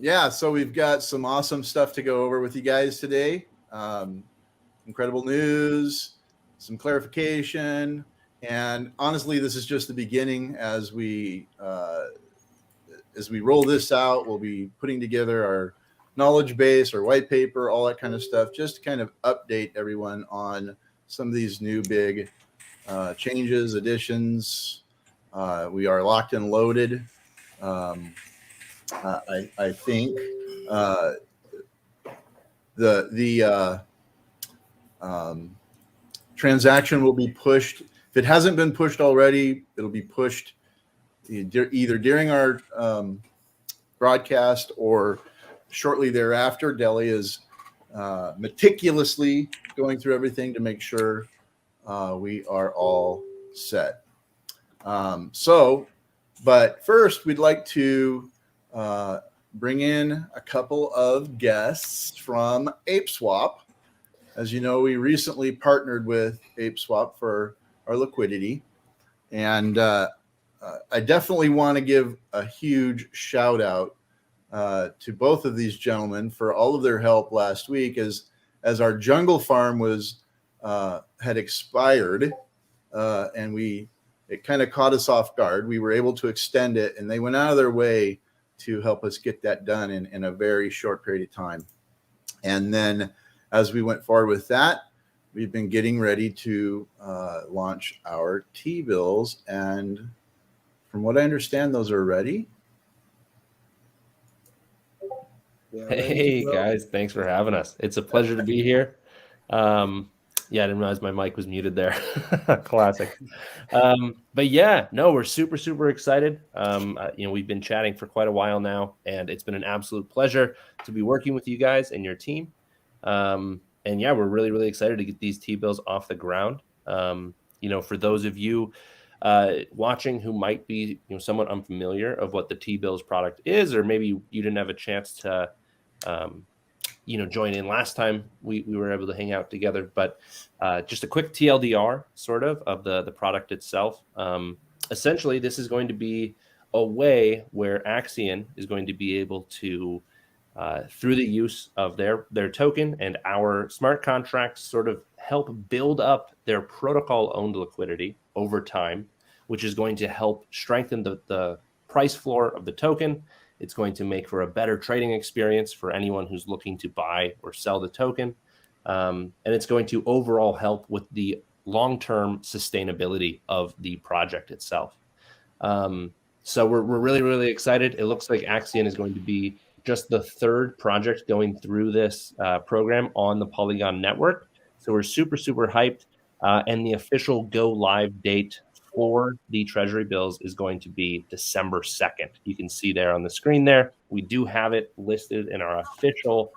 Yeah, so we've got some awesome stuff to go over with you guys today. Incredible news, some clarification, and honestly, this is just the beginning. As we roll this out, we'll be putting together our knowledge base, our white paper, all that kind of stuff, just to kind of update everyone on some of these new big changes, additions. We are locked and loaded. I think the transaction will be pushed. If it hasn't been pushed already, it'll be pushed either during our broadcast or shortly thereafter. Deli is meticulously going through everything to make sure we are all set. But first, we'd like to bring in a couple of guests from ApeSwap. As you know, we recently partnered with ApeSwap for our liquidity. And I definitely want to give a huge shout out to both of these gentlemen for all of their help last week as our jungle farm had expired and it kind of caught us off guard. We were able to extend it, and they went out of their way to help us get that done in a very short period of time. And then as we went forward with that, we've been getting ready to launch our T-bills. And from what I understand, those are ready. Hey guys, thanks for having us. It's a pleasure to be here. Yeah, I didn't realize my mic was muted there. Classic. But yeah, no, we're super excited. We've been chatting for quite a while now, and it's been an absolute pleasure to be working with you guys and your team. And yeah, we're really excited to get these T-bills off the ground. For those of you watching who might be somewhat unfamiliar of what the T-bills product is, or maybe you didn't have a chance to join in last time we were able to hang out together, but just a quick TLDR sort of the product itself. Essentially, this is going to be a way where Axion is going to be able to, through the use of their token and our smart contracts, sort of help build up their protocol-owned liquidity over time, which is going to help strengthen the price floor of the token. It's going to make for a better trading experience for anyone who's looking to buy or sell the token. And it's going to overall help with the long-term sustainability of the project itself. So we're really excited. It looks like Axion is going to be just the third project going through this program on the Polygon network. So we're super hyped. And the official go live date for the treasury bills is going to be December 2nd. You can see there on the screen there. We do have it listed in our official,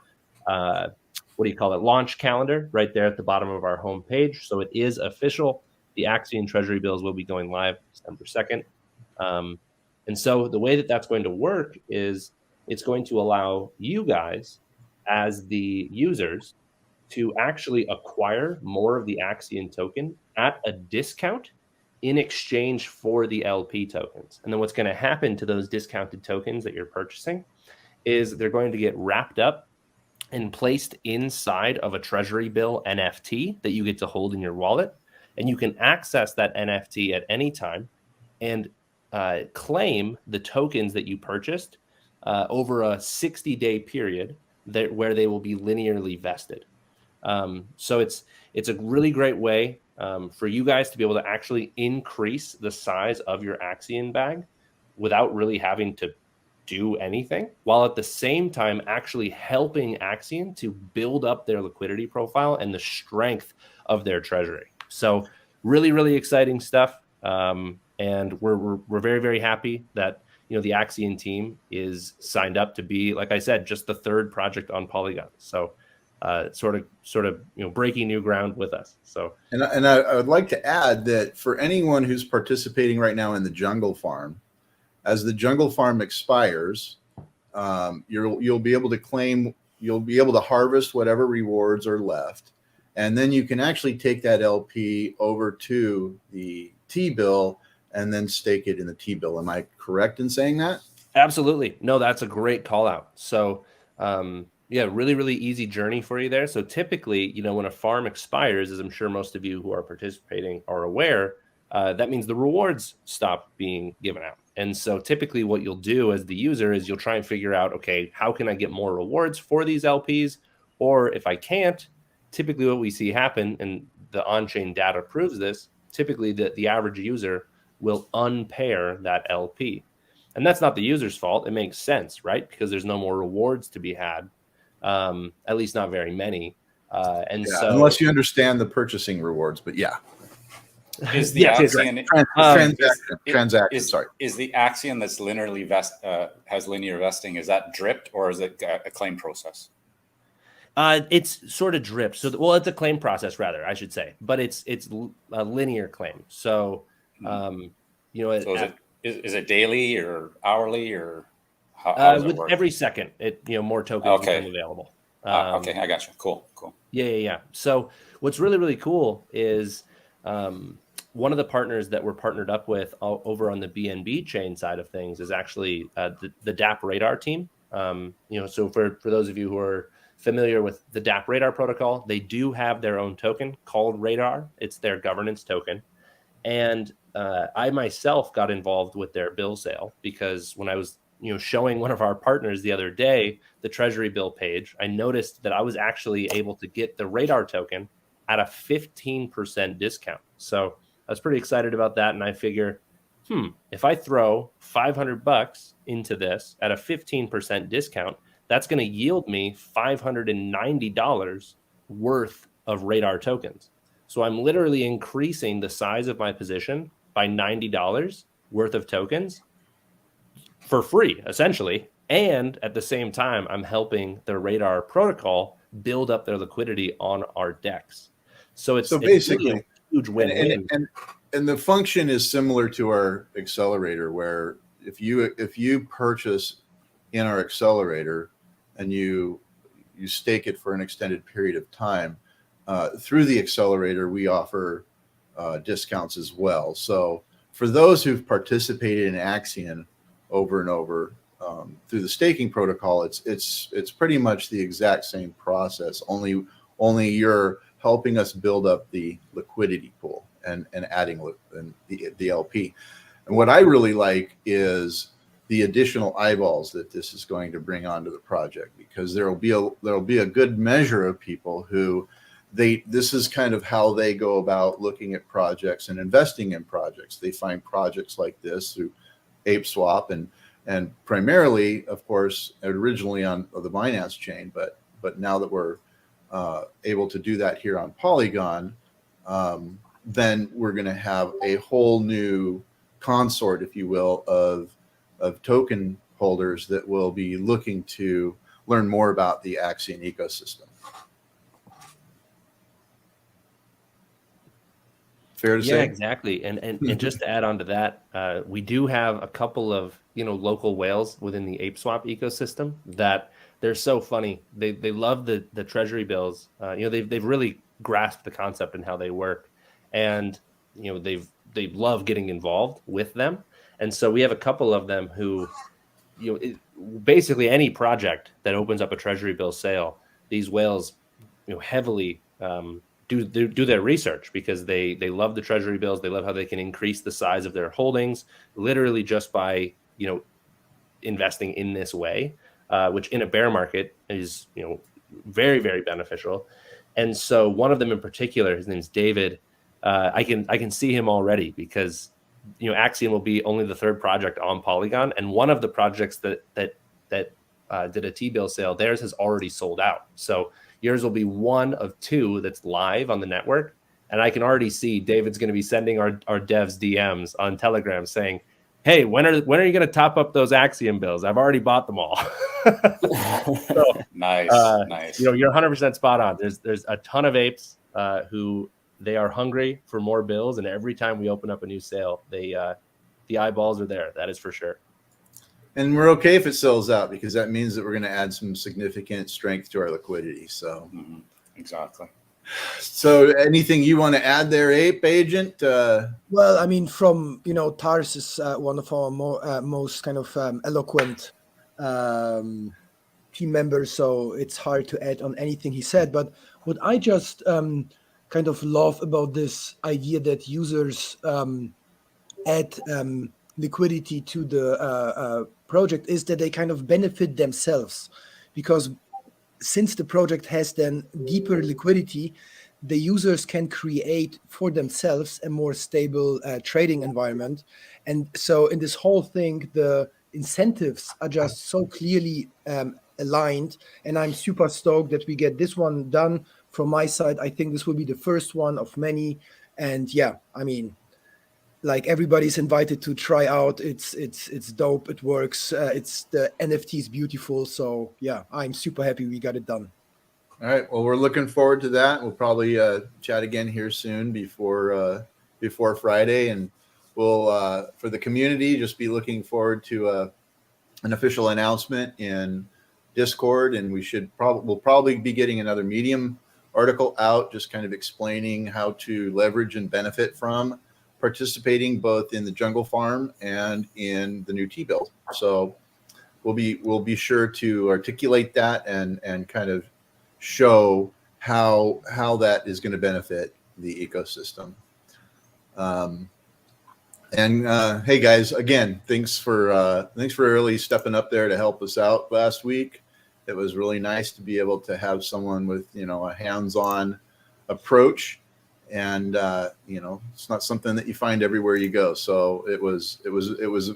launch calendar right there at the bottom of our homepage. So it is official. The Axion treasury bills will be going live December 2nd. And so the way that that's going to work is it's going to allow you guys as the users to actually acquire more of the Axion token at a discount in exchange for the LP tokens. And then what's going to happen to those discounted tokens that you're purchasing is they're going to get wrapped up and placed inside of a treasury bill NFT that you get to hold in your wallet. And you can access that NFT at any time and claim the tokens that you purchased over a 60-day period where they will be linearly vested. So it's a really great way for you guys to be able to actually increase the size of your Axion bag without really having to do anything, while at the same time actually helping Axion to build up their liquidity profile and the strength of their treasury. So really exciting stuff. And we're very happy that the Axion team is signed up to be, like I said, just the third project on Polygon. So sort of breaking new ground with us. So and I would like to add that for anyone who's participating right now in the jungle farm, as the jungle farm expires, you'll be able to claim, you'll be able to harvest whatever rewards are left, and then you can actually take that LP over to the T-bill and then stake it in the T-bill. Am I correct in saying that? Absolutely. No, that's a great call out. So, yeah, really, really easy journey for you there. So typically, when a farm expires, as I'm sure most of you who are participating are aware, that means the rewards stop being given out. And so typically what you'll do as the user is you'll try and figure out, okay, how can I get more rewards for these LPs? Or if I can't, typically what we see happen, and the on-chain data proves this, typically the average user will unpair that LP. And that's not the user's fault. It makes sense, right? Because there's no more rewards to be had, at least not very many. Unless you understand the purchasing rewards, but yeah. Is the Axion transaction? Is the Axion that's linearly has linear vesting? Is that dripped or is it a claim process? It's sort of dripped. So, it's a claim process rather, I should say, but it's a linear claim. So, Is it daily or hourly or how does it work? Every second, more tokens become available. Okay, I got you. Cool. Yeah. So what's really, really cool is one of the partners that we're partnered up with over on the BNB chain side of things is actually the DApp Radar team. So for those of you who are familiar with the DApp Radar protocol, they do have their own token called Radar. It's their governance token. And I myself got involved with their bill sale because when I was showing one of our partners the other day the treasury bill page, I noticed that I was actually able to get the Radar token at a 15% discount. So I was pretty excited about that. And I figure, if I throw $500 into this at a 15% discount, that's going to yield me $590 worth of Radar tokens. So I'm literally increasing the size of my position by $90 worth of tokens for free, essentially. And at the same time, I'm helping the Radar protocol build up their liquidity on our DEX. So it's basically a huge win-win. And the function is similar to our accelerator, where if you purchase in our accelerator and you stake it for an extended period of time, through the accelerator, we offer discounts as well. So for those who've participated in Axion over and over through the staking protocol, it's pretty much the exact same process. Only you're helping us build up the liquidity pool and adding the LP. And what I really like is the additional eyeballs that this is going to bring onto the project, because there'll be a good measure of people who this is kind of how they go about looking at projects and investing in projects. They find projects like this through ApeSwap and primarily, of course, originally on the Binance chain, but now that we're able to do that here on Polygon, then we're going to have a whole new consort, if you will, of token holders that will be looking to learn more about the Axion ecosystem. Fair to say? Yeah, exactly. And just to add on to that, we do have a couple of local whales within the ApeSwap ecosystem that they're so funny. They love the treasury bills. They've really grasped the concept and how they work, and they love getting involved with them. And so we have a couple of them who, basically any project that opens up a treasury bill sale, these whales, heavily do their research, because they love the treasury bills. They love how they can increase the size of their holdings literally just by investing in this way, which in a bear market is very, very beneficial. And so one of them in particular, his name is David. I can see him already, because Axion will be only the third project on Polygon, and one of the projects that did a T-bill sale, theirs has already sold out. So yours will be one of two that's live on the network. And I can already see David's going to be sending our devs DMs on Telegram saying, "Hey, when are you going to top up those Axiom bills? I've already bought them all." So, nice. You're 100% spot on. There's a ton of apes who they are hungry for more bills, and every time we open up a new sale, the eyeballs are there. That is for sure. And we're okay if it sells out, because that means that we're going to add some significant strength to our liquidity. So exactly. So anything you want to add there, Ape Agent? Well, I mean, from, Tars is one of our most kind of eloquent team members, so it's hard to add on anything he said. But what I just kind of love about this idea that users add liquidity to the project is that they kind of benefit themselves, because since the project has then deeper liquidity, the users can create for themselves a more stable trading environment. And so in this whole thing, the incentives are just so clearly aligned. And I'm super stoked that we get this one done. From my side, I think this will be the first one of many. And yeah, I mean, like, everybody's invited to try out. It's dope. It works. It's the NFT is beautiful. So yeah, I'm super happy we got it done. All right. Well, we're looking forward to that. We'll probably chat again here soon before Friday, and we'll for the community just be looking forward to an official announcement in Discord, and we'll probably be getting another Medium article out, just kind of explaining how to leverage and benefit from participating both in the Jungle Farm and in the new T-Build. So we'll be sure to articulate that and kind of show how that is going to benefit the ecosystem. Hey guys, again, thanks for really stepping up there to help us out last week. It was really nice to be able to have someone with a hands-on approach, and it's not something that you find everywhere you go. So it was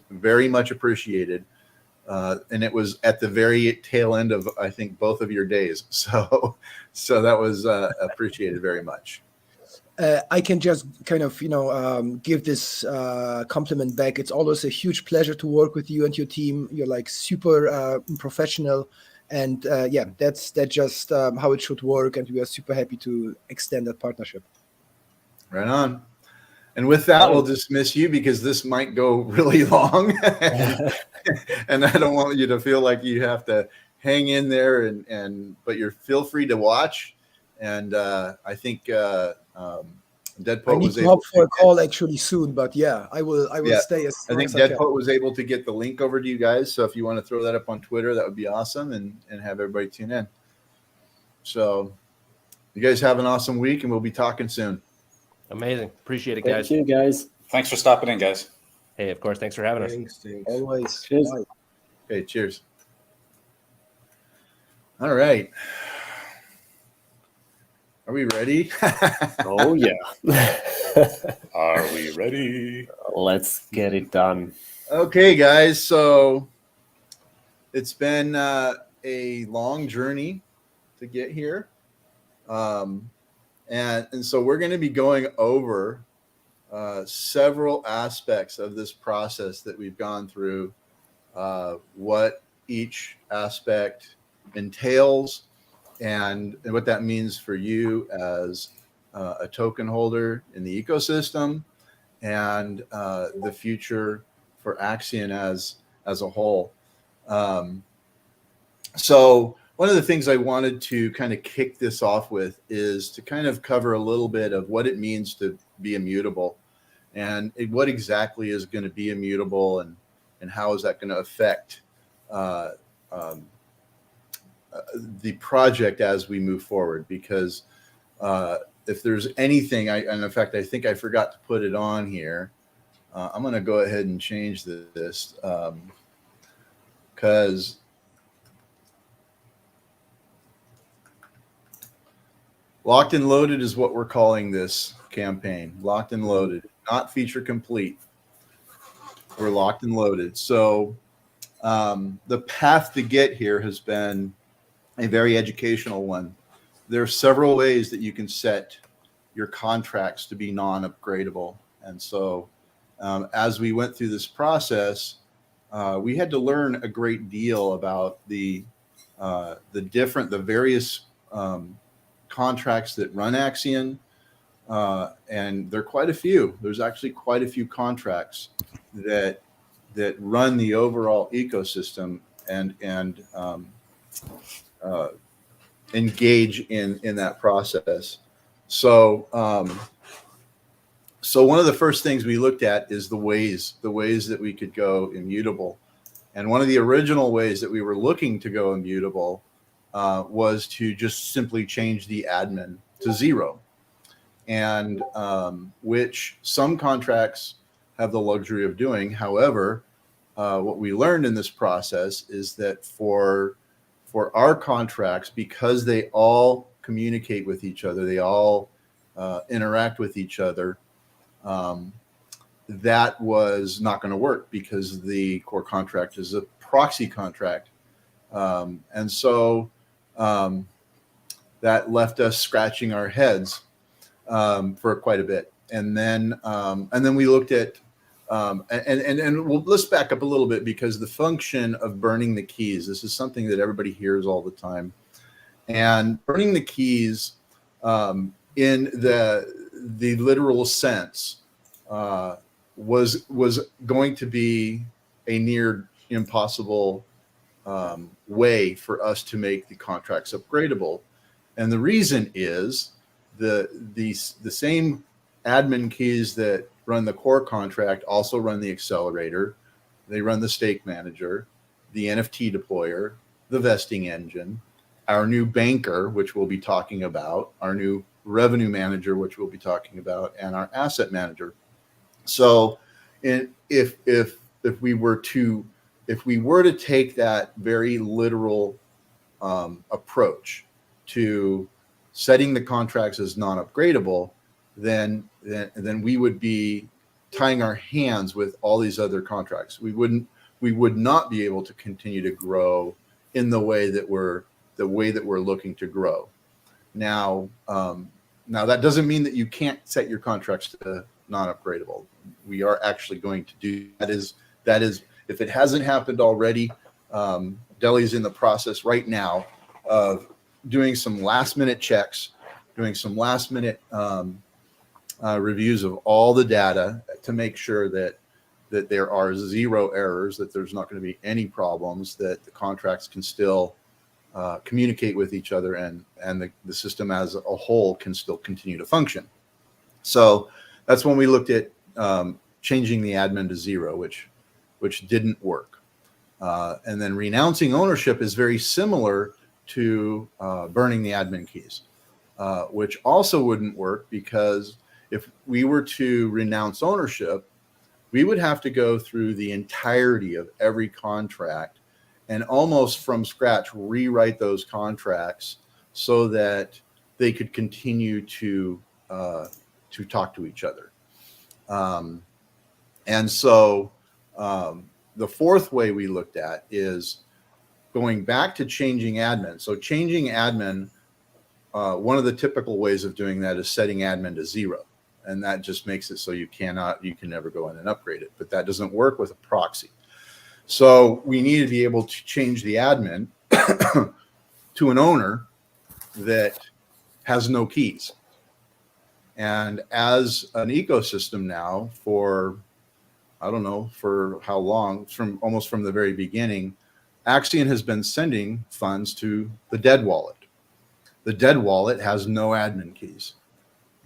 very much appreciated. And it was at the very tail end of, I think, both of your days. So that was appreciated very much. I can just kind of, give this compliment back. It's always a huge pleasure to work with you and your team. You're like super professional. And that's just how it should work. And we are super happy to extend that partnership. Right on. And with that, we'll dismiss you because this might go really long. And I don't want you to feel like you have to hang in there, but feel free to watch. And I think Deadpool was able for a call actually soon, but yeah, I will stay as I think Deadpool was able to get the link over to you guys. So if you want to throw that up on Twitter, that would be awesome, and have everybody tune in. So you guys have an awesome week, and we'll be talking soon. Amazing. Appreciate it, guys. Thank you, guys. Thanks for stopping in, guys. Hey, of course. Thanks for having us. Thanks. Always. Cheers. Bye. Okay, cheers. All right. Are we ready? Oh, yeah. Are we ready? Let's get it done. Okay, guys. So it's been a long journey to get here. And so we're going to be going over several aspects of this process that we've gone through, what each aspect entails, and what that means for you as a token holder in the ecosystem, and the future for Axion as a whole. So one of the things I wanted to kind of kick this off with is to kind of cover a little bit of what it means to be immutable, and what exactly is going to be immutable, and how is that going to affect the project as we move forward. Because if there's anything, and in fact, I think I forgot to put it on here. I'm going to go ahead and change this because locked and loaded is what we're calling this campaign. Locked and loaded, not feature complete. We're locked and loaded. So the path to get here has been a very educational one. There are several ways that you can set your contracts to be non-upgradable. And so as we went through this process, we had to learn a great deal about the various contracts that run Axion, and there are quite a few. There's actually quite a few contracts that run the overall ecosystem and engage in that process. So so one of the first things we looked at is the ways that we could go immutable. And one of the original ways that we were looking to go immutable was to just simply change the admin to 0. And which some contracts have the luxury of doing. However, what we learned in this process is that for our contracts, because they all communicate with each other, they all interact with each other, that was not going to work because the core contract is a proxy contract. And so that left us scratching our heads for quite a bit. And then we looked at, let's back up a little bit, because the function of burning the keys, this is something that everybody hears all the time. And burning the keys in the literal sense was going to be a near impossible way for us to make the contracts upgradable. And the reason is the same admin keys that run the core contract also run the accelerator. They run the stake manager, the NFT deployer, the vesting engine, our new banker, which we'll be talking about, our new revenue manager, which we'll be talking about, and our asset manager. So if we were to take that very literal approach to setting the contracts as non-upgradable, then we would be tying our hands with all these other contracts. We would not be able to continue to grow in the way that we're looking to grow. Now that doesn't mean that you can't set your contracts to non-upgradable. We are actually going to do that. Is if it hasn't happened already, Deli's in the process right now of doing some last-minute checks, doing some last-minute reviews of all the data to make sure that there are 0 errors, that there's not going to be any problems, that the contracts can still communicate with each other, and the system as a whole can still continue to function. So that's when we looked at changing the admin to 0, which didn't work. And then renouncing ownership is very similar to burning the admin keys, which also wouldn't work, because if we were to renounce ownership, we would have to go through the entirety of every contract and almost from scratch rewrite those contracts so that they could continue to talk to each other. And so the fourth way we looked at is going back to changing admin. So changing admin, one of the typical ways of doing that is setting admin to 0. And that just makes it so you can never go in and upgrade it. But that doesn't work with a proxy. So we need to be able to change the admin to an owner that has no keys. And as an ecosystem now, for I don't know for how long, almost from the very beginning, Axion has been sending funds to the dead wallet. The dead wallet has no admin keys.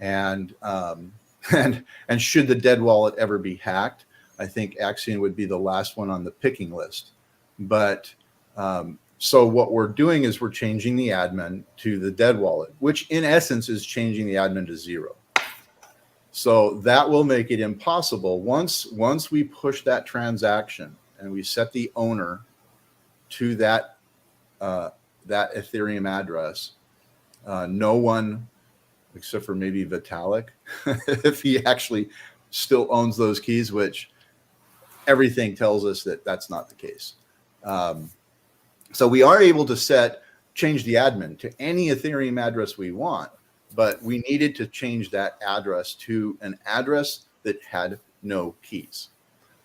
And should the dead wallet ever be hacked, I think Axion would be the last one on the picking list. But so what we're doing is we're changing the admin to the dead wallet, which in essence is changing the admin to 0. So that will make it impossible. Once we push that transaction and we set the owner to that Ethereum address, no one, except for maybe Vitalik, if he actually still owns those keys, which everything tells us that that's not the case. So we are able to change the admin to any Ethereum address we want, but we needed to change that address to an address that had no keys.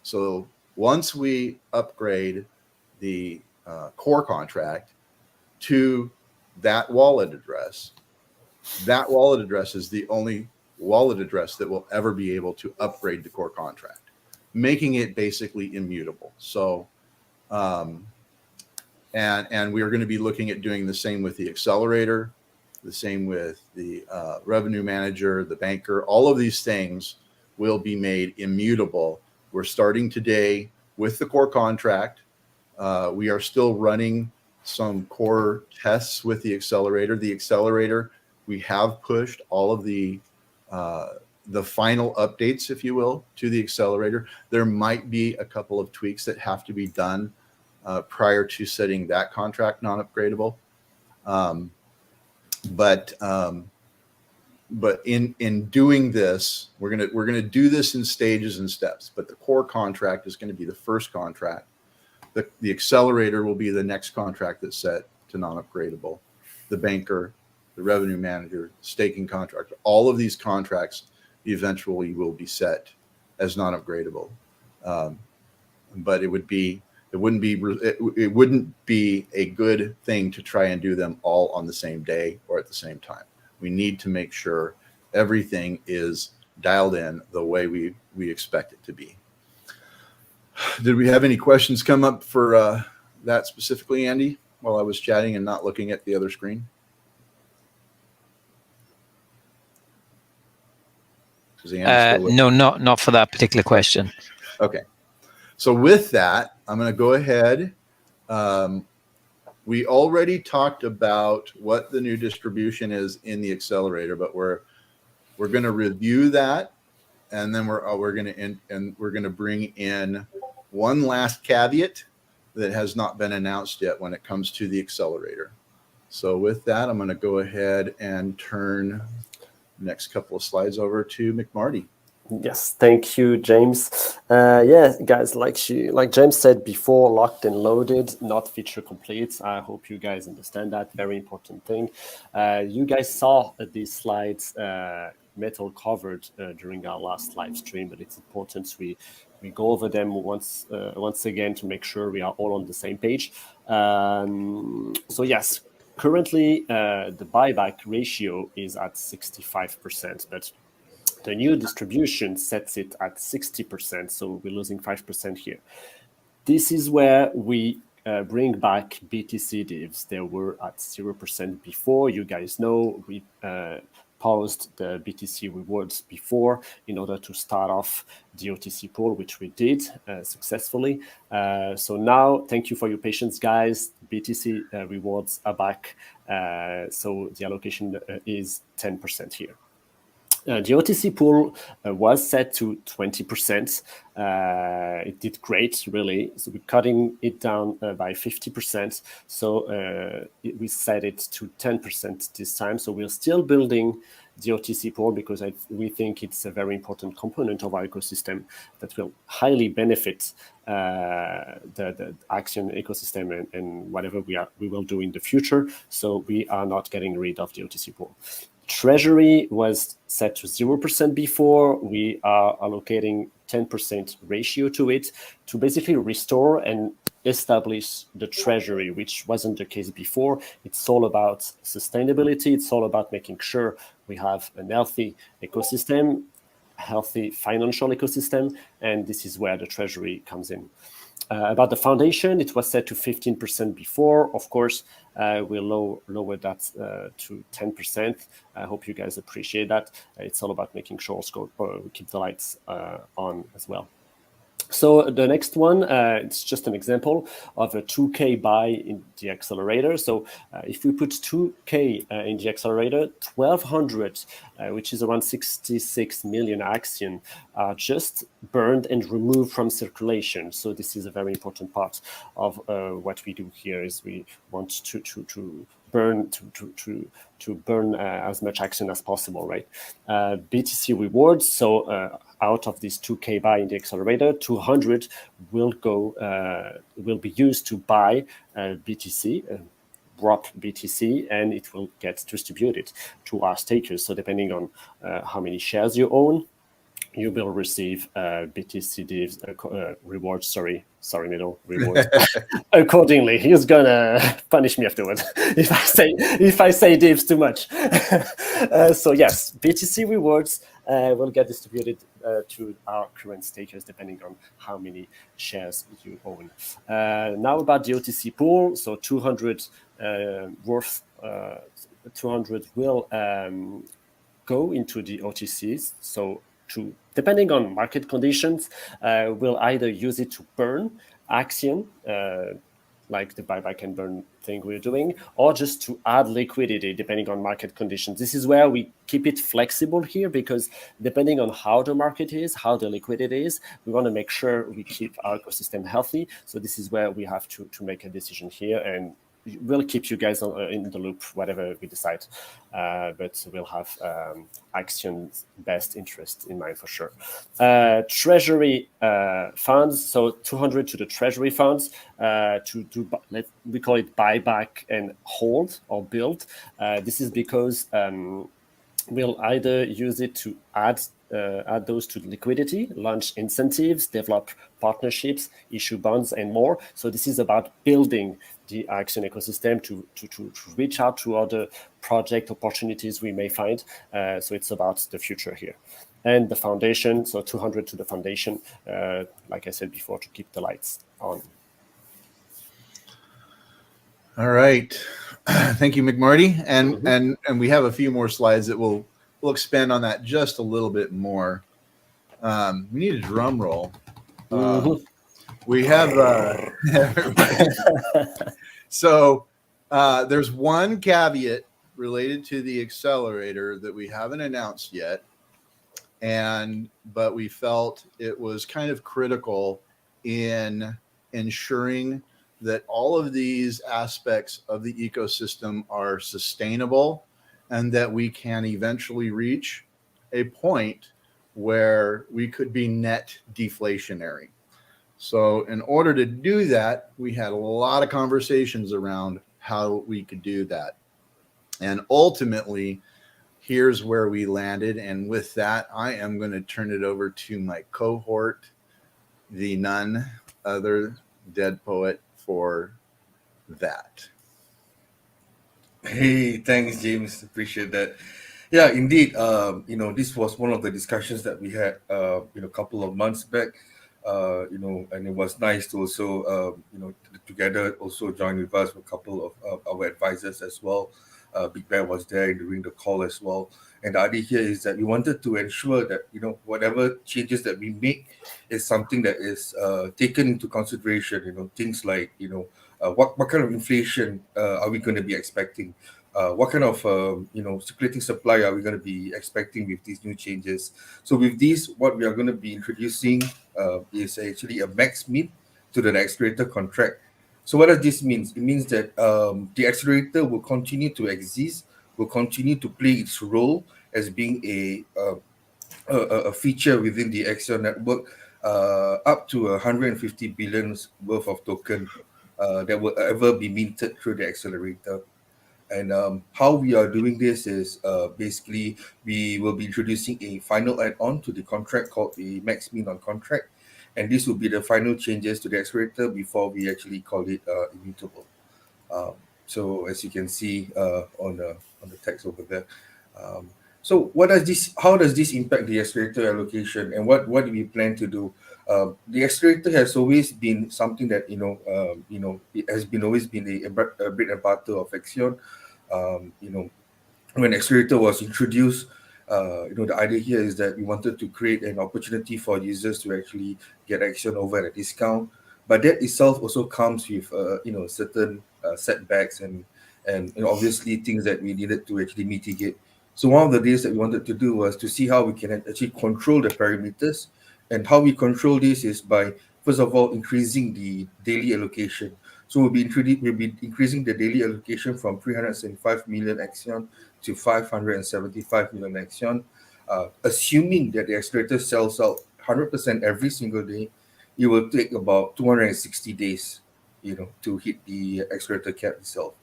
So once we upgrade the core contract to that wallet address is the only wallet address that will ever be able to upgrade the core contract, making it basically immutable. So, and we are going to be looking at doing the same with the accelerator. the same with the revenue manager, the banker. All of these things will be made immutable. We're starting today with the core contract. We are still running some core tests with the accelerator. The accelerator, we have pushed all of the final updates, if you will, to the accelerator. There might be a couple of tweaks that have to be done prior to setting that contract non-upgradable. But in doing this, we're gonna do this in stages and steps. But the core contract is going to be the first contract. The accelerator will be the next contract that's set to non-upgradable. The banker, the revenue manager, staking contract, all of these contracts eventually will be set as non-upgradable. But it wouldn't be a good thing to try and do them all on the same day or at the same time. We need to make sure everything is dialed in the way we expect it to be. Did we have any questions come up for that specifically, Andy, while I was chatting and not looking at the other screen? No, not for that particular question. Okay. So with that, I'm going to go ahead. We already talked about what the new distribution is in the accelerator, but we're going to review that, and then we're going to bring in one last caveat that has not been announced yet when it comes to the accelerator. So with that, I'm going to go ahead and turn the next couple of slides over to McMarty. Yes, thank you, James. Yeah, guys, like James said before, locked and loaded, not feature complete. I hope you guys understand that. Very important thing. You guys saw these slides metal covered during our last live stream, but it's important we go over them once again to make sure we are all on the same page. So yes, currently the buyback ratio is at 65%, but the new distribution sets it at 60%, so we're losing 5% here. This is where we bring back BTC divs. They were at 0% before. You guys know we paused the BTC rewards before in order to start off the OTC pool, which we did successfully. So now, thank you for your patience, guys. BTC rewards are back. So the allocation is 10% here. The OTC pool was set to 20%. It did great, really. So we're cutting it down by 50%. So we set it to 10% this time. So we're still building the OTC pool because we think it's a very important component of our ecosystem that will highly benefit the Axion ecosystem and whatever we will do in the future. So we are not getting rid of the OTC pool. Treasury was set to 0% before. We are allocating 10% ratio to it to basically restore and establish the treasury, which wasn't the case before. It's all about sustainability. It's all about making sure we have a healthy ecosystem, healthy financial ecosystem, and this is where the treasury comes in. About the foundation, it was set to 15% before. Of course, we'll lower that to 10%. I hope you guys appreciate that. It's all about making sure we keep the lights on as well. So the next one, it's just an example of a 2K buy in the accelerator. So if we put 2K in the accelerator, 1,200, which is around 66 million Axion, are just burned and removed from circulation. So this is a very important part of what we do here. Is we want to burn as much Axion as possible, right? BTC rewards. So out of this 2K buy in the accelerator, 200 will be used to buy BTC, drop BTC, and it will get distributed to our stakers. So depending on how many shares you own, you will receive BTC divs rewards. Sorry, middle rewards. Accordingly, he's gonna punish me afterwards if I say divs too much. So yes, BTC rewards will get distributed to our current stakers depending on how many shares you own. Now about the OTC pool, so 200 worth 200 will go into the OTCs. So depending on market conditions, we'll either use it to burn Axion, like the buyback and burn thing we're doing, or just to add liquidity depending on market conditions. This is where we keep it flexible here, because depending on how the market is, how the liquidity is, we want to make sure we keep our ecosystem healthy. So this is where we have to make a decision here, and we'll keep you guys in the loop, whatever we decide. But we'll have Axion's best interest in mind for sure. Treasury funds, so 200 to the treasury funds we call it buyback and hold or build. This is because we'll either use it to add those to liquidity, launch incentives, develop partnerships, issue bonds, and more. So this is about building the Axion ecosystem to reach out to other project opportunities we may find. So it's about the future here. And the foundation, so 200 to the foundation, like I said before, to keep the lights on. All right. Thank you, McMarty. And we have a few more slides that we'll expand on that just a little bit more. We need a drum roll. We have so there's one caveat related to the accelerator that we haven't announced yet, but we felt it was kind of critical in ensuring that all of these aspects of the ecosystem are sustainable and that we can eventually reach a point where we could be net deflationary. So in order to do that, we had a lot of conversations around how we could do that. And ultimately, here's where we landed. And with that, I am going to turn it over to my cohort, the none other Dead Poet, for that. Hey, thanks, James. Appreciate that. Yeah, indeed. This was one of the discussions that we had, a couple of months back. And it was nice to also, together also join with us, a couple of our advisors as well. Big Bear was there during the call as well. And the idea here is that we wanted to ensure that, whatever changes that we make is something that is taken into consideration, things like, what kind of inflation are we going to be expecting? What kind of, circulating supply are we going to be expecting with these new changes? So with these, what we are going to be introducing is actually a max min to the accelerator contract. So what does this mean? It means that the accelerator will continue to exist, will continue to play its role as being a feature within the Axion network, up to 150 billion worth of token that will ever be minted through the accelerator. And how we are doing this is basically we will be introducing a final add-on to the contract called the max min on contract. And this will be the final changes to the accelerator before we actually call it immutable. So as you can see on the text over there. So how does this impact the accelerator allocation, and what do we plan to do? The accelerator has always been something that it has always been a bread and butter of Axion. When accelerator was introduced, the idea here is that we wanted to create an opportunity for users to actually get Axion over at a discount, but that itself also comes with certain setbacks and obviously things that we needed to actually mitigate. So one of the days that we wanted to do was to see how we can actually control the parameters. And how we control this is by, first of all, increasing the daily allocation. So we'll be increasing the daily allocation from 375 million Axion to 575 million Axion, assuming that the accelerator sells out 100% every single day. It will take about 260 days, to hit the accelerator cap itself,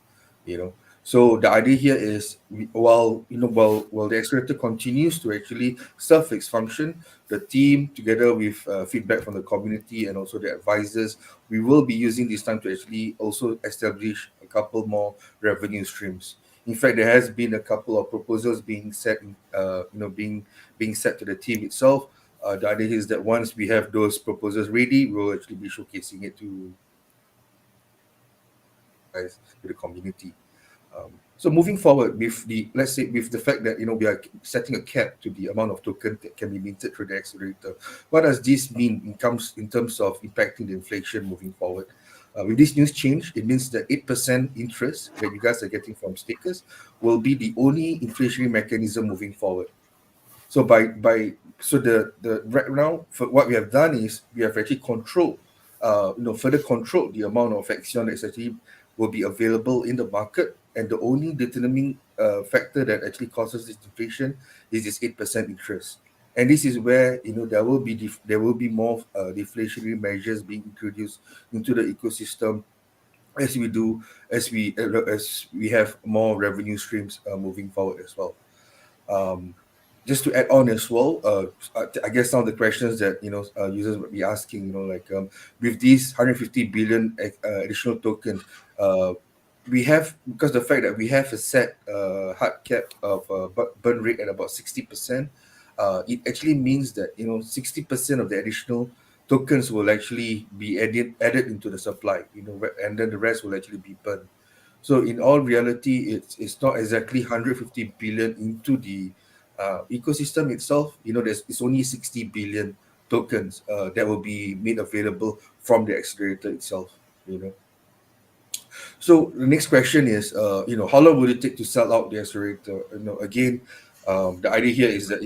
So the idea here is, while the accelerator continues to actually serve its function, the team, together with feedback from the community and also the advisors, we will be using this time to actually also establish a couple more revenue streams. In fact, there has been a couple of proposals being set, being set to the team itself. The idea is that once we have those proposals ready, we'll actually be showcasing it to the community. So moving forward with let's say with the fact that we are setting a cap to the amount of token that can be minted through the accelerator, what does this mean in terms of impacting the inflation moving forward? With this news change, it means that 8% interest that you guys are getting from stakers will be the only inflationary mechanism moving forward. So right now, for what we have done is we have actually controlled, further controlled the amount of Axion that actually will be available in the market, and the only determining factor that actually causes this inflation is this 8% interest. And this is where there will be more deflationary measures being introduced into the ecosystem as we have more revenue streams moving forward as well. Just to add on as well, I guess some of the questions that users would be asking, with these 150 billion additional tokens, because the fact that we have a set hard cap of burn rate at about 60%, it actually means that 60% of the additional tokens will actually be added into the supply, and then the rest will actually be burned. So in all reality, it's not exactly 150 billion into the ecosystem itself. It's only 60 billion tokens that will be made available from the accelerator itself. So the next question is, how long will it take to sell out the accelerator? Again, the idea here is that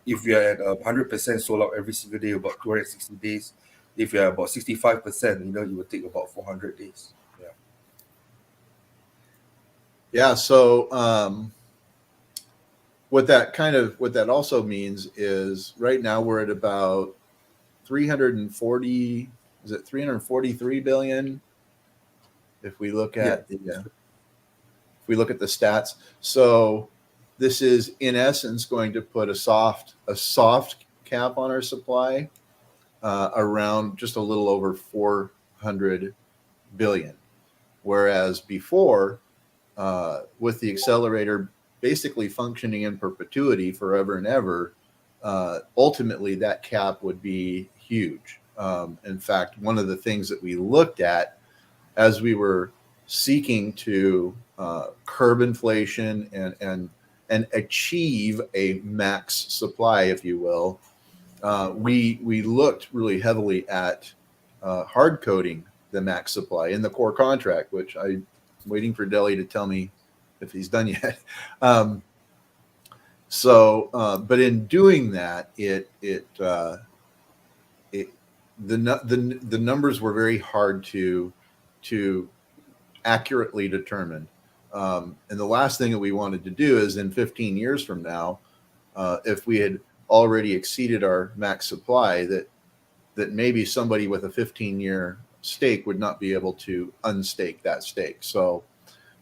if we are at 100% sold out every single day, about 260 days. If you are about 65%, it will take about 400 days. Yeah. So what that also means is right now we're at about 343 billion. If we look at the stats, so this is in essence going to put a soft cap on our supply around just a little over 400 billion, whereas before with the accelerator basically functioning in perpetuity forever and ever, ultimately that cap would be huge. In fact, one of the things that we looked at as we were seeking to curb inflation and achieve a max supply, if you will, we looked really heavily at hard coding the max supply in the core contract, which I'm waiting for Delhi to tell me if he's done yet. But in doing that, the numbers were very hard to accurately determine. And the last thing that we wanted to do is in 15 years from now, if we had already exceeded our max supply, that maybe somebody with a 15-year stake would not be able to unstake that stake. So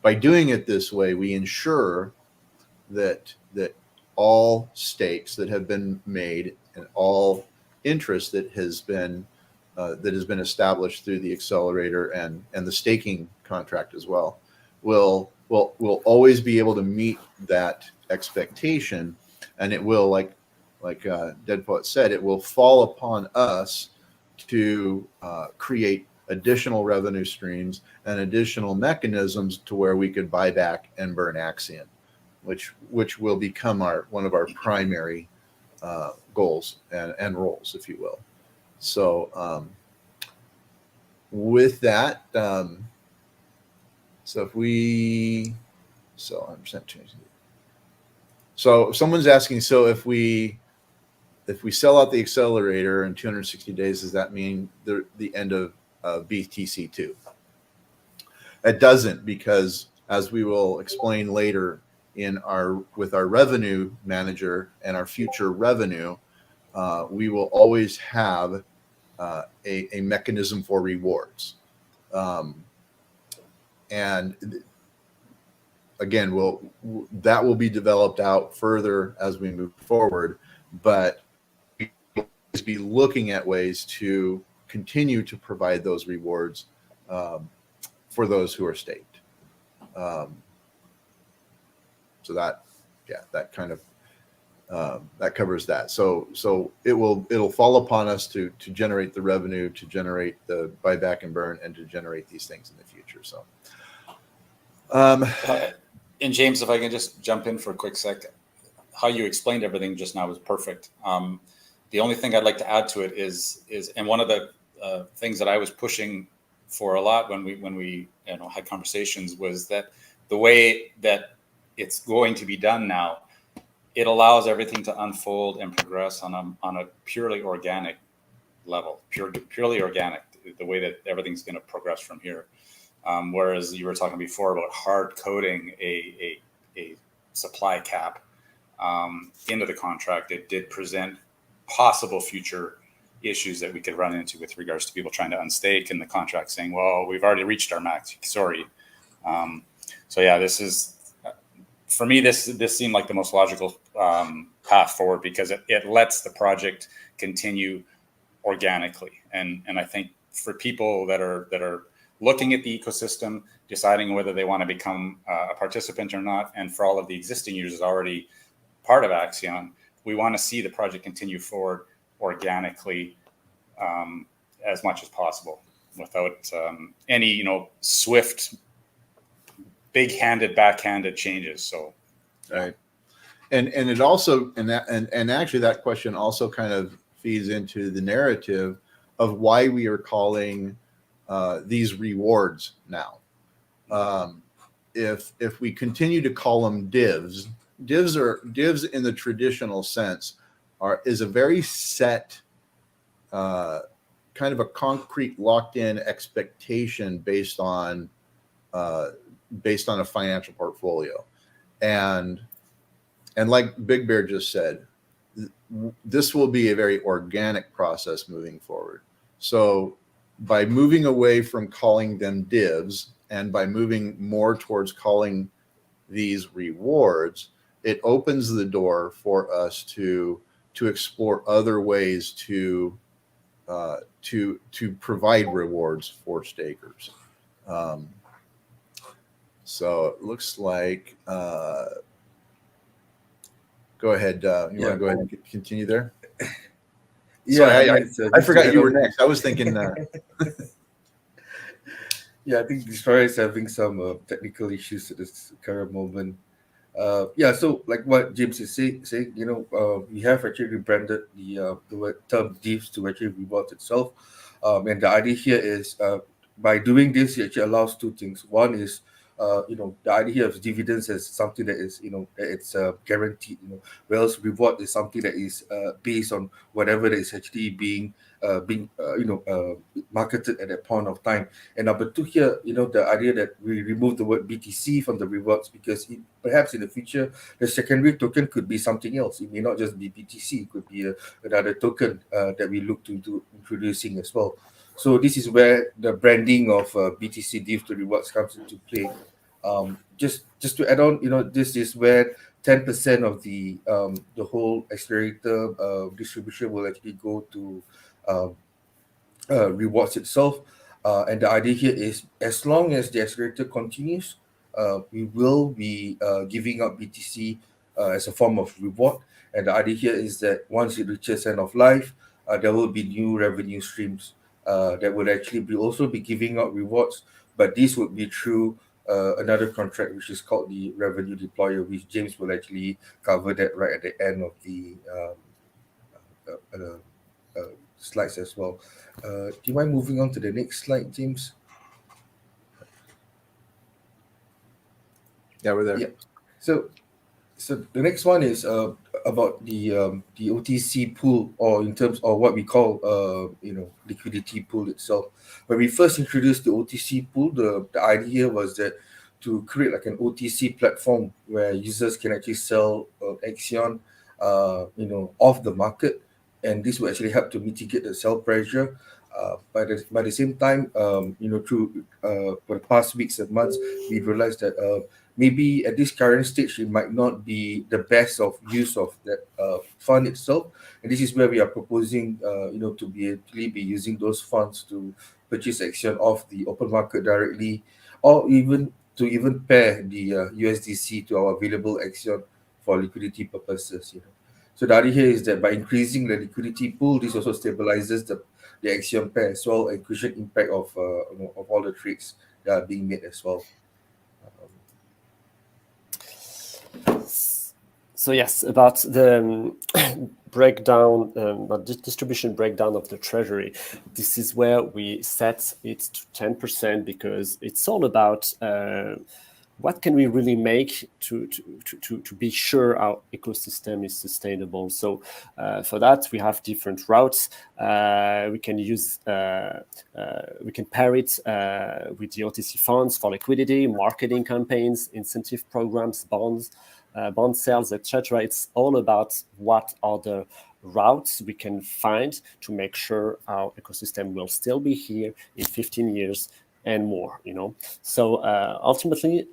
by doing it this way, we ensure that all stakes that have been made and all interest that has been established through the accelerator and the staking contract as well will always be able to meet that expectation, and it will, like Dead Poet said, it will fall upon us to create additional revenue streams and additional mechanisms to where we could buy back and burn Axion, which will become one of our primary goals and roles, if you will. So with that, so if we sell 100% change. So someone's asking, so if we sell out the accelerator in 260 days, does that mean the end of BTC2? It doesn't, because as we will explain later with our revenue manager and our future revenue, we will always have a mechanism for rewards. And again, that will be developed out further as we move forward, but we will always be looking at ways to continue to provide those rewards for those who are staked. So that kind of that covers that. So it'll fall upon us to generate the revenue, to generate the buyback and burn, and to generate these things in the future. So And James, if I can just jump in for a quick sec, how you explained everything just now was perfect. The only thing I'd like to add to it is and one of the things that I was pushing for a lot when we had conversations was that the way that it's going to be done now, it allows everything to unfold and progress on a purely organic level, purely organic, the way that everything's going to progress from here. Whereas you were talking before about hard coding a supply cap into the contract, it did present possible future issues that we could run into with regards to people trying to unstake and the contract saying, well, we've already reached our max, sorry. So yeah, this is, for me, this seemed like the most logical path forward, because it lets the project continue organically. And I think for people that are looking at the ecosystem, deciding whether they want to become a participant or not, and for all of the existing users already part of Axion, we want to see the project continue forward organically as much as possible without any swift, big-handed, backhanded changes. So, right, and it also and actually that question also kind of feeds into the narrative of why we are calling these rewards now. If we continue to call them divs in the traditional sense is a very set kind of a concrete locked-in expectation based on a financial portfolio, and like Big Bear just said, this will be a very organic process moving forward. So by moving away from calling them divs and by moving more towards calling these rewards, it opens the door for us to explore other ways to provide rewards for stakers. So it looks like, go ahead. You want to go ahead and continue there? Yeah, I forgot you were next. I was thinking. Yeah, I think Discovery is having some technical issues at this current moment. Yeah, so like what James is saying, we have actually rebranded the term divs to actually reward itself. And the idea here is by doing this, it actually allows two things. One is the idea of dividends as something that is, it's guaranteed, whereas reward is something that is based on whatever that is actually being marketed at that point of time. And number two here, the idea that we remove the word BTC from the rewards, because perhaps in the future, the secondary token could be something else. It may not just be BTC, it could be another token that we look to introducing as well. So this is where the branding of BTC div to rewards comes into play. Just to add on, this is where 10% of the whole accelerator distribution will actually go to rewards itself. And the idea here is, as long as the accelerator continues, we will be giving out BTC as a form of reward. And the idea here is that once it reaches end of life, there will be new revenue streams that would actually also be giving out rewards, but this would be through another contract which is called the revenue deployer, which James will actually cover that right at the end of the slides as well. Do you mind moving on to the next slide, James? Yeah, we're there. Yeah. So the next one is about the OTC pool, or in terms of what we call liquidity pool itself. When we first introduced the OTC pool, the idea was that to create like an OTC platform where users can actually sell Axion off the market, and this will actually help to mitigate the sell pressure. By the same time, through for the past weeks and months, we realized that maybe at this current stage, it might not be the best of use of that fund itself. And this is where we are proposing, to be using those funds to purchase Axion off the open market directly, or even pair the USDC to our available Axion for liquidity purposes. So the idea here is that by increasing the liquidity pool, this also stabilizes the Axion pair as well, and cushion impact of all the trades that are being made as well. So yes, about the breakdown, distribution breakdown of the treasury. This is where we set it to 10% because it's all about what can we really make to be sure our ecosystem is sustainable. So for that, we have different routes. We can use, we can pair it with the OTC funds for liquidity, marketing campaigns, incentive programs, bonds, bond sales, etc. It's all about what are the routes we can find to make sure our ecosystem will still be here in 15 years and more, So ultimately,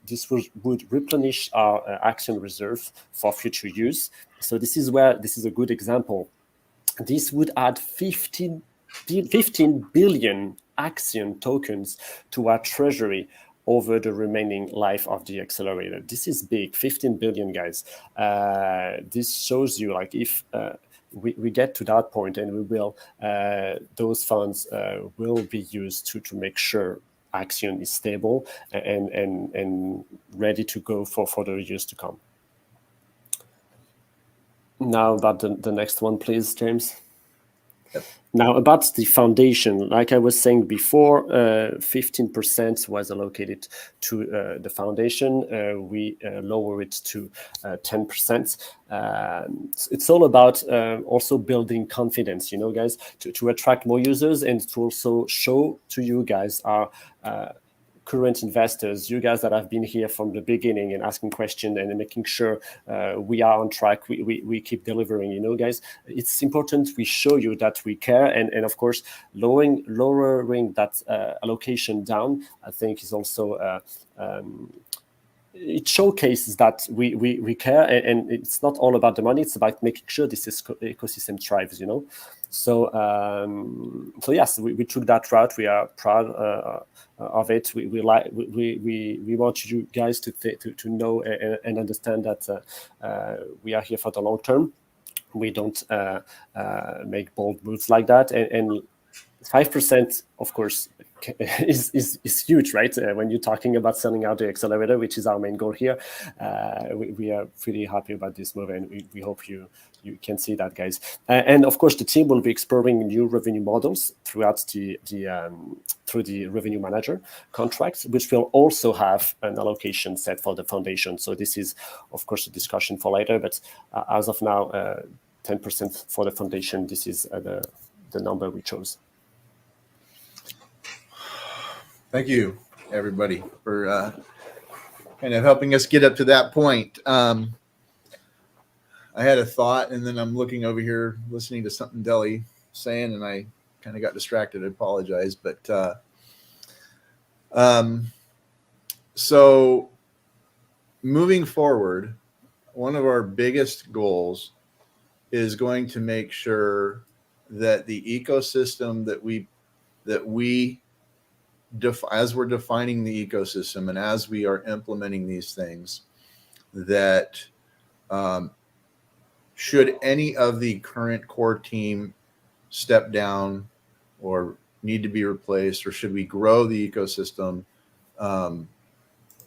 this would replenish our Axion reserve for future use. So this is a good example. This would add 15 billion Axion tokens to our treasury over the remaining life of the accelerator. This is big, 15 billion, guys. This shows you, like, if we get to that point, and we will, those funds will be used to make sure Axion is stable and ready to go for the years to come. Now about the next one, please, James. Yep. Now about the foundation, like I was saying before, 15% was allocated to the foundation. We lower it to 10%. It's all about also building confidence, guys, to attract more users and to also show to you guys our current investors, you guys that have been here from the beginning and asking questions and making sure we are on track, we keep delivering, guys. It's important we show you that we care, and of course lowering that allocation down, I think, is also it showcases that we care, and it's not all about the money. It's about making sure this ecosystem thrives, So yes, we took that route. We are proud of it. We want you guys to know and understand that we are here for the long term. We don't make bold moves like that, and 5%, of course, is huge, right? When you're talking about selling out the accelerator, which is our main goal here, we are pretty happy about this move, and we hope you can see that, guys. And of course, the team will be exploring new revenue models throughout through the revenue manager contracts, which will also have an allocation set for the foundation. So this is, of course, a discussion for later, but as of now, 10% for the foundation. This is the number we chose. Thank you, everybody, for kind of helping us get up to that point. I had a thought, and then I'm looking over here, listening to something Deli saying, and I kind of got distracted. I apologize. But so moving forward, one of our biggest goals is going to make sure that the ecosystem that we as we're defining the ecosystem and as we are implementing these things, that should any of the current core team step down or need to be replaced, or should we grow the ecosystem,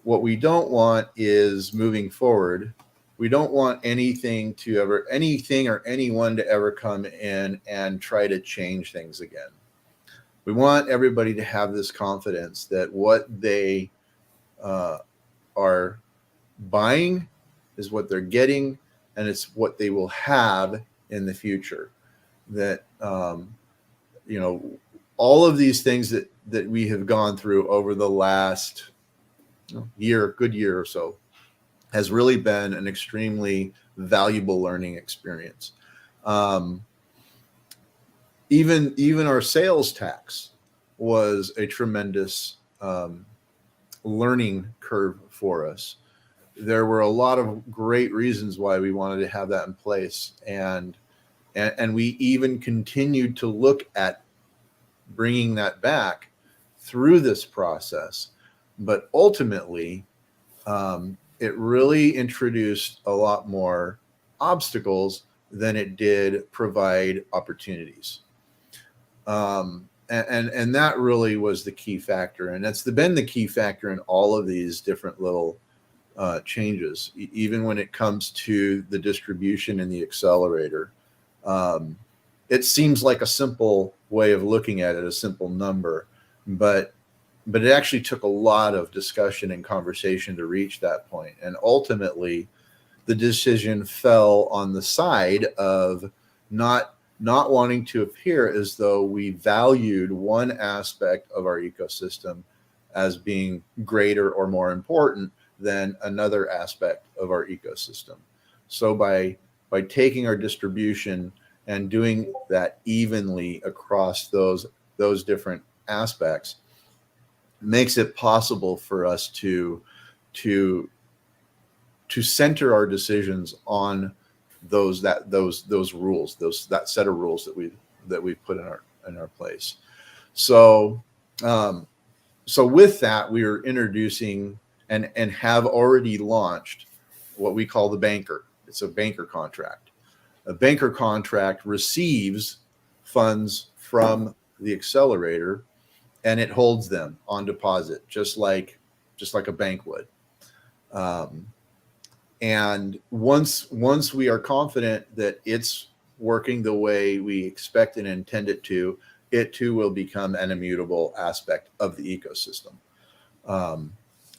what we don't want is, moving forward, we don't want anything or anyone to ever come in and try to change things again. We want everybody to have this confidence that what they are buying is what they're getting, and it's what they will have in the future. That all of these things that we have gone through over the last good year or so has really been an extremely valuable learning experience. Even our sales tax was a tremendous learning curve for us. There were a lot of great reasons why we wanted to have that in place, and we even continued to look at bringing that back through this process. But ultimately, it really introduced a lot more obstacles than it did provide opportunities. And that really was the key factor, and that's been the key factor in all of these different little changes, even when it comes to the distribution and the accelerator. It seems like a simple way of looking at it, a simple number, but it actually took a lot of discussion and conversation to reach that point. And ultimately, the decision fell on the side of not wanting to appear as though we valued one aspect of our ecosystem as being greater or more important than another aspect of our ecosystem. So by taking our distribution and doing that evenly across those different aspects, makes it possible for us to center our decisions on those rules, that set of rules that we've put in our place. So with that, we are introducing and have already launched what we call the banker. It's a banker contract. A banker contract receives funds from the accelerator, and it holds them on deposit, just like a bank would. And once we are confident that it's working the way we expect and intend it too will become an immutable aspect of the ecosystem.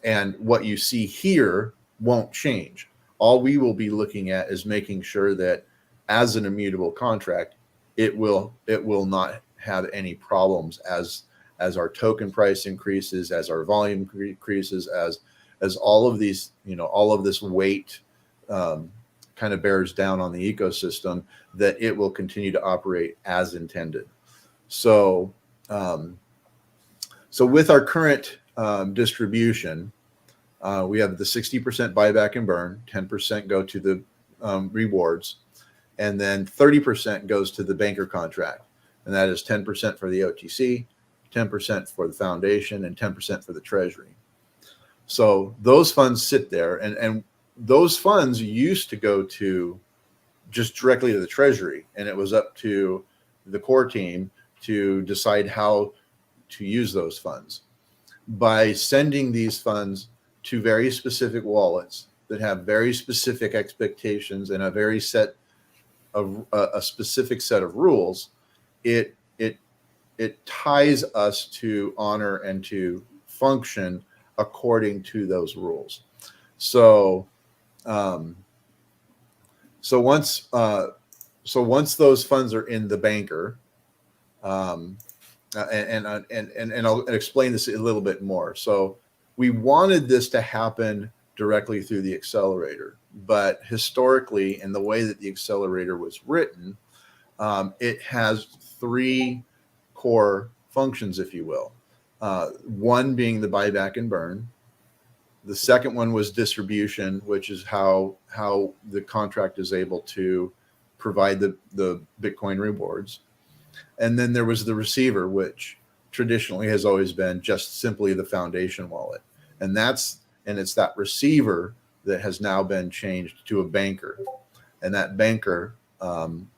And what you see here won't change. All we will be looking at is making sure that as an immutable contract, it will not have any problems as our token price increases, as our volume increases, as all of these, all of this weight kind of bears down on the ecosystem, that it will continue to operate as intended. So with our current distribution, we have the 60% buyback and burn, 10% go to the rewards, and then 30% goes to the banker contract. And that is 10% for the OTC, 10% for the foundation, and 10% for the treasury. So those funds sit there, and those funds used to go to just directly to the treasury, and it was up to the core team to decide how to use those funds. By sending these funds to very specific wallets that have very specific expectations and a specific set of rules, it ties us to honor and to function according to those rules. So once those funds are in the banker, and I'll explain this a little bit more. So we wanted this to happen directly through the accelerator, but historically, in the way that the accelerator was written, it has three core functions, if you will. One being the buyback and burn. The second one was distribution, which is how the contract is able to provide the Bitcoin rewards. And then there was the receiver, which traditionally has always been just simply the foundation wallet. And it's that receiver that has now been changed to a banker. And that banker can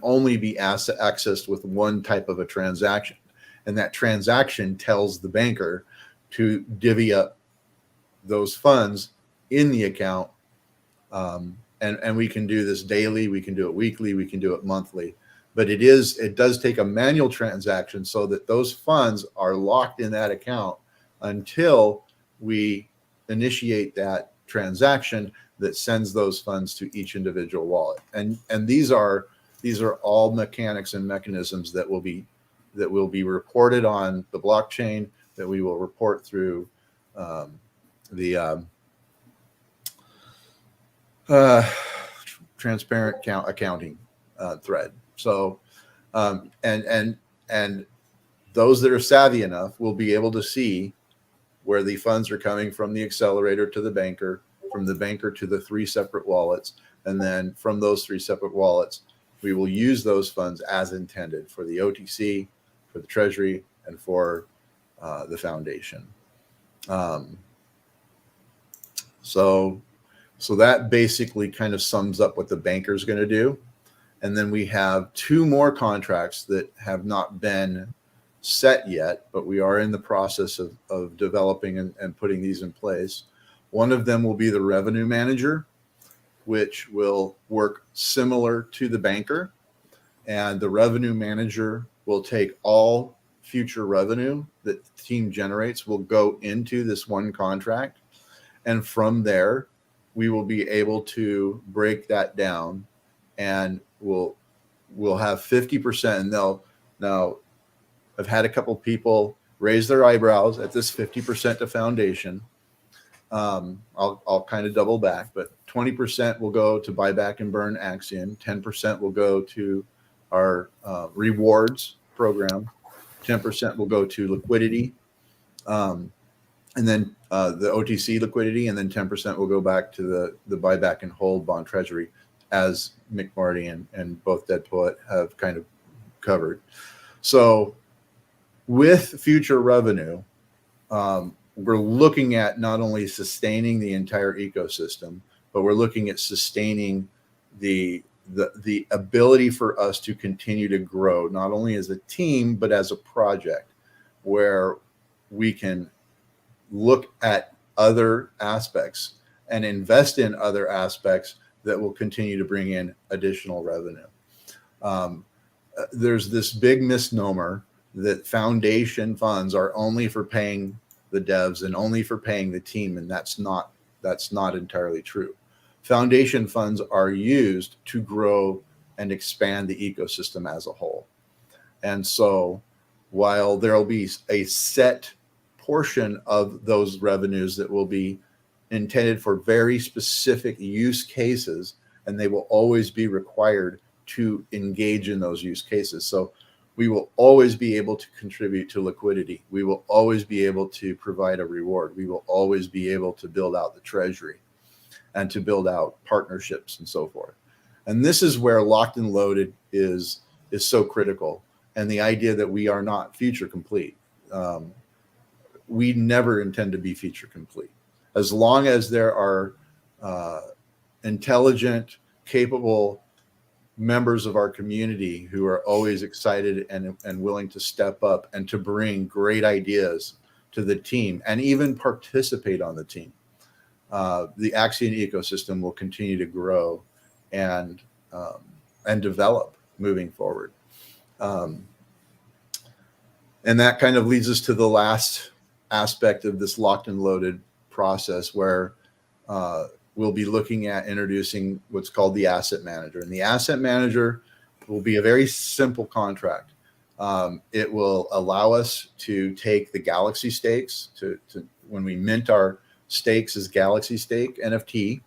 only be accessed with one type of a transaction. And that transaction tells the banker to divvy up those funds in the account. And we can do this daily, we can do it weekly, we can do it monthly. But it does take a manual transaction so that those funds are locked in that account until we initiate that transaction that sends those funds to each individual wallet. And these are all mechanics and mechanisms that will be reported on the blockchain, that we will report through the transparent accounting thread. So and those that are savvy enough will be able to see where the funds are coming from the accelerator to the banker, from the banker to the three separate wallets, and then from those three separate wallets, we will use those funds as intended for the OTC, for the treasury, and for the foundation. So that basically kind of sums up what the banker is going to do. And then we have two more contracts that have not been set yet, but we are in the process of developing and putting these in place. One of them will be the revenue manager, which will work similar to the banker. And the revenue manager will take all future revenue that the team generates will go into this one contract. And from there, we will be able to break that down, and we'll have 50%. And now I've had a couple people raise their eyebrows at this 50% to foundation. I'll kind of double back, but 20% will go to buy back and burn Axion. 10% will go to our rewards program. 10% will go to liquidity, and then the OTC liquidity, and then 10% will go back to the buyback and hold bond treasury, as Mick Marty and both Dead Poet have kind of covered. So with future revenue, we're looking at not only sustaining the entire ecosystem, but we're looking at sustaining the ability for us to continue to grow, not only as a team, but as a project, where we can look at other aspects and invest in other aspects that will continue to bring in additional revenue. There's this big misnomer that foundation funds are only for paying the devs and only for paying the team, and that's not entirely true. Foundation funds are used to grow and expand the ecosystem as a whole. And so while there'll be a set portion of those revenues that will be intended for very specific use cases, and they will always be required to engage in those use cases. So we will always be able to contribute to liquidity. We will always be able to provide a reward. We will always be able to build out the treasury and to build out partnerships and so forth. And this is where locked and loaded is so critical. And the idea that we are not feature complete. We never intend to be feature complete. As long as there are intelligent, capable members of our community who are always excited and willing to step up and to bring great ideas to the team and even participate on the team, the Axion ecosystem will continue to grow and develop moving forward. And that kind of leads us to the last aspect of this locked and loaded process, where we'll be looking at introducing what's called the asset manager. And the asset manager will be a very simple contract. It will allow us to take the Galaxy stakes to when we mint our stakes as Galaxy stake NFT.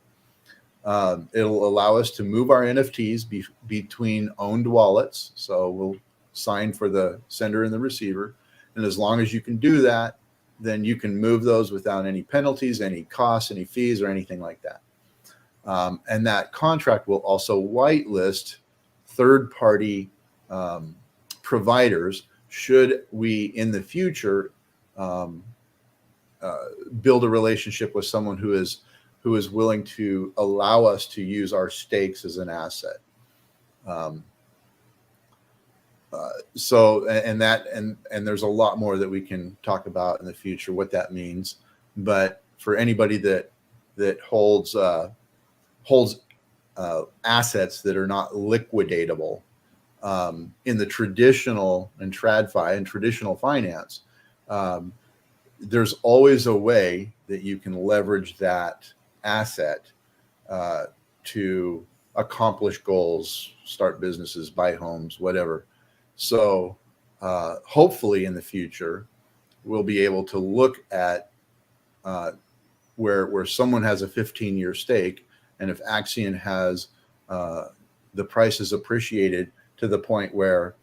It'll allow us to move our NFTs between owned wallets. So we'll sign for the sender and the receiver. And as long as you can do that, then you can move those without any penalties, any costs, any fees, or anything like that. And that contract will also whitelist third-party providers should we, in the future, build a relationship with someone who is willing to allow us to use our stakes as an asset. So there's a lot more that we can talk about in the future, what that means. But for anybody that holds assets that are not liquidatable in the traditional and TradFi and traditional finance, there's always a way that you can leverage that asset to accomplish goals, start businesses, buy homes, whatever. So hopefully in the future, we'll be able to look at where someone has a 15-year stake, and if Axion has the price is appreciated to the point where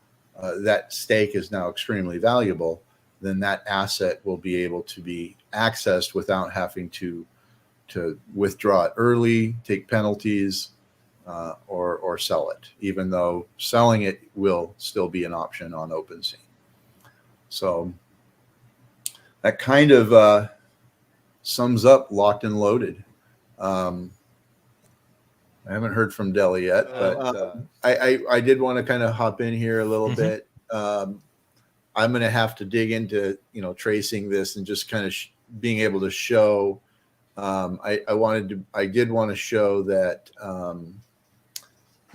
that stake is now extremely valuable, then that asset will be able to be accessed without having to withdraw it early, take penalties, or sell it, even though selling it will still be an option on OpenSea. So that kind of sums up locked and loaded. I haven't heard from Deli yet, but I did want to kind of hop in here a little bit. I'm going to have to dig into, tracing this and just kind of being able to show I did want to show that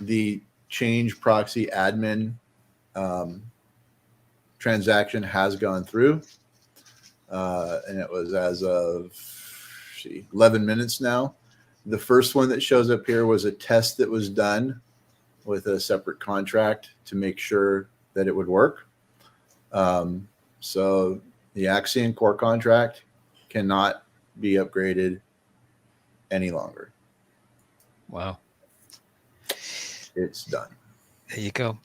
the change proxy admin transaction has gone through, and it was as of 11 minutes now. The first one that shows up here was a test that was done with a separate contract to make sure that it would work. So the Axion core contract cannot be upgraded any longer. Wow. It's done. There you go.